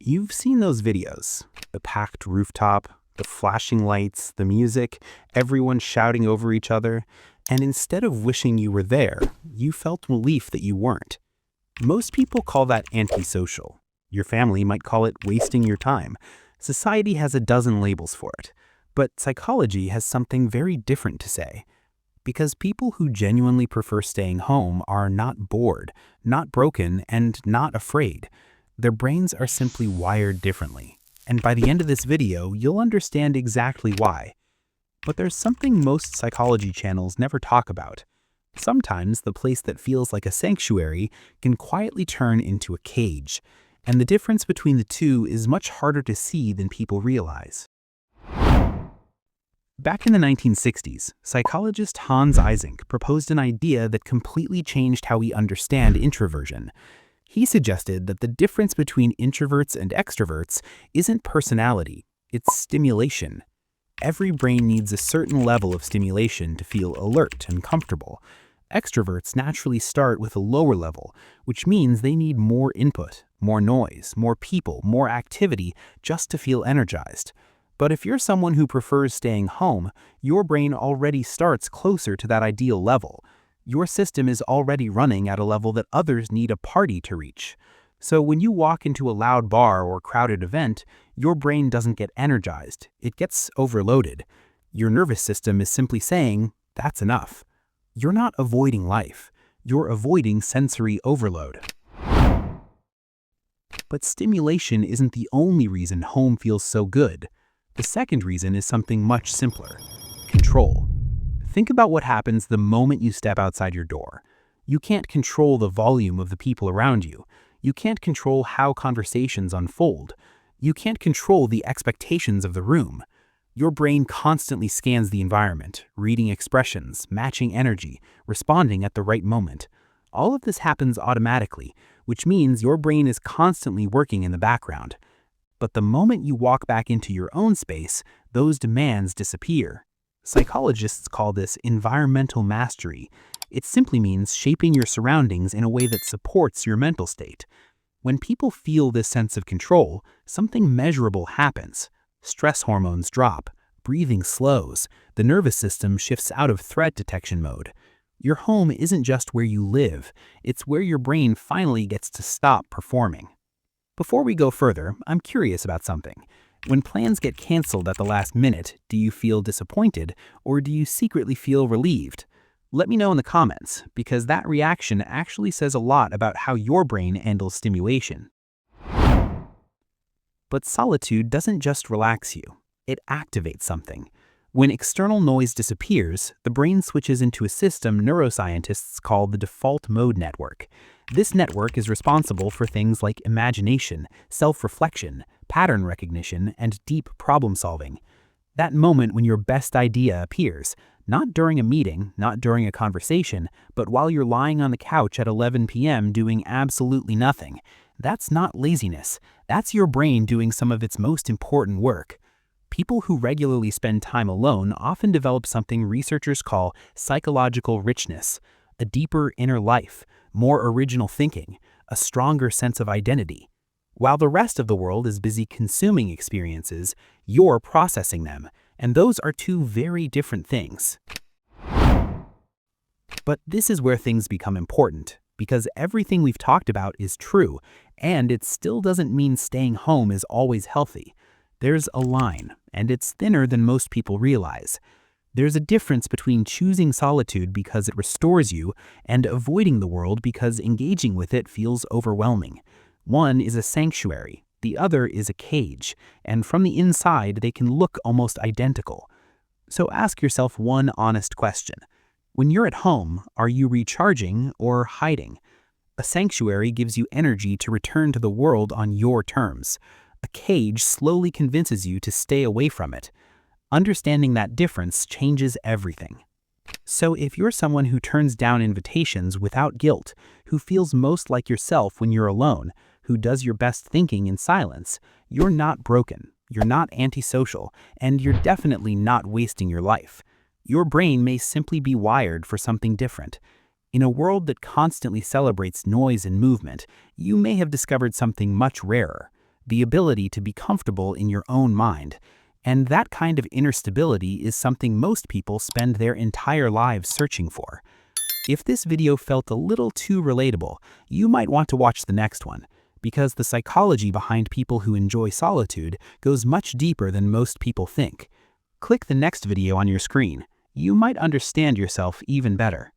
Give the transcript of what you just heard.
You've seen those videos. The packed rooftop, the flashing lights, the music, everyone shouting over each other. And instead of wishing you were there, you felt relief that you weren't. Most people call that antisocial. Your family might call it wasting your time. Society has a dozen labels for it. But psychology has something very different to say. Because people who genuinely prefer staying home are not bored, not broken, and not afraid. Their brains are simply wired differently. And by the end of this video, you'll understand exactly why. But there's something most psychology channels never talk about. Sometimes the place that feels like a sanctuary can quietly turn into a cage. And the difference between the two is much harder to see than people realize. Back in the 1960s, psychologist Hans Eysenck proposed an idea that completely changed how we understand introversion. He suggested that the difference between introverts and extroverts isn't personality, it's stimulation. Every brain needs a certain level of stimulation to feel alert and comfortable. Extroverts naturally start with a lower level, which means they need more input, more noise, more people, more activity just to feel energized. But if you're someone who prefers staying home, your brain already starts closer to that ideal level. Your system is already running at a level that others need a party to reach. So when you walk into a loud bar or crowded event, your brain doesn't get energized, it gets overloaded. Your nervous system is simply saying, that's enough. You're not avoiding life, you're avoiding sensory overload. But stimulation isn't the only reason home feels so good. The second reason is something much simpler: control. Think about what happens the moment you step outside your door. You can't control the volume of the people around you. You can't control how conversations unfold. You can't control the expectations of the room. Your brain constantly scans the environment, reading expressions, matching energy, responding at the right moment. All of this happens automatically, which means your brain is constantly working in the background. But the moment you walk back into your own space, those demands disappear. Psychologists call this environmental mastery. It simply means shaping your surroundings in a way that supports your mental state. When people feel this sense of control, something measurable happens. Stress hormones drop, breathing slows, the nervous system shifts out of threat detection mode. Your home isn't just where you live, it's where your brain finally gets to stop performing. Before we go further, I'm curious about something. When plans get canceled at the last minute, do you feel disappointed, or do you secretly feel relieved? Let me know in the comments, because that reaction actually says a lot about how your brain handles stimulation. But solitude doesn't just relax you, it activates something. When external noise disappears, the brain switches into a system neuroscientists call the default mode network. This network is responsible for things like imagination, self-reflection, pattern recognition, and deep problem-solving. That moment when your best idea appears, not during a meeting, not during a conversation, but while you're lying on the couch at 11 p.m. doing absolutely nothing. That's not laziness. That's your brain doing some of its most important work. People who regularly spend time alone often develop something researchers call psychological richness, a deeper inner life, more original thinking, a stronger sense of identity. While the rest of the world is busy consuming experiences, you're processing them, and those are two very different things. But this is where things become important, because everything we've talked about is true, and it still doesn't mean staying home is always healthy. There's a line, and it's thinner than most people realize. There's a difference between choosing solitude because it restores you and avoiding the world because engaging with it feels overwhelming. One is a sanctuary, the other is a cage, and from the inside they can look almost identical. So ask yourself one honest question. When you're at home, are you recharging or hiding? A sanctuary gives you energy to return to the world on your terms. A cage slowly convinces you to stay away from it. Understanding that difference changes everything. So if you're someone who turns down invitations without guilt, who feels most like yourself when you're alone, who does your best thinking in silence, you're not broken, you're not antisocial, and you're definitely not wasting your life. Your brain may simply be wired for something different. In a world that constantly celebrates noise and movement, you may have discovered something much rarer: the ability to be comfortable in your own mind. And that kind of inner stability is something most people spend their entire lives searching for. If this video felt a little too relatable, you might want to watch the next one, because the psychology behind people who enjoy solitude goes much deeper than most people think. Click the next video on your screen. You might understand yourself even better.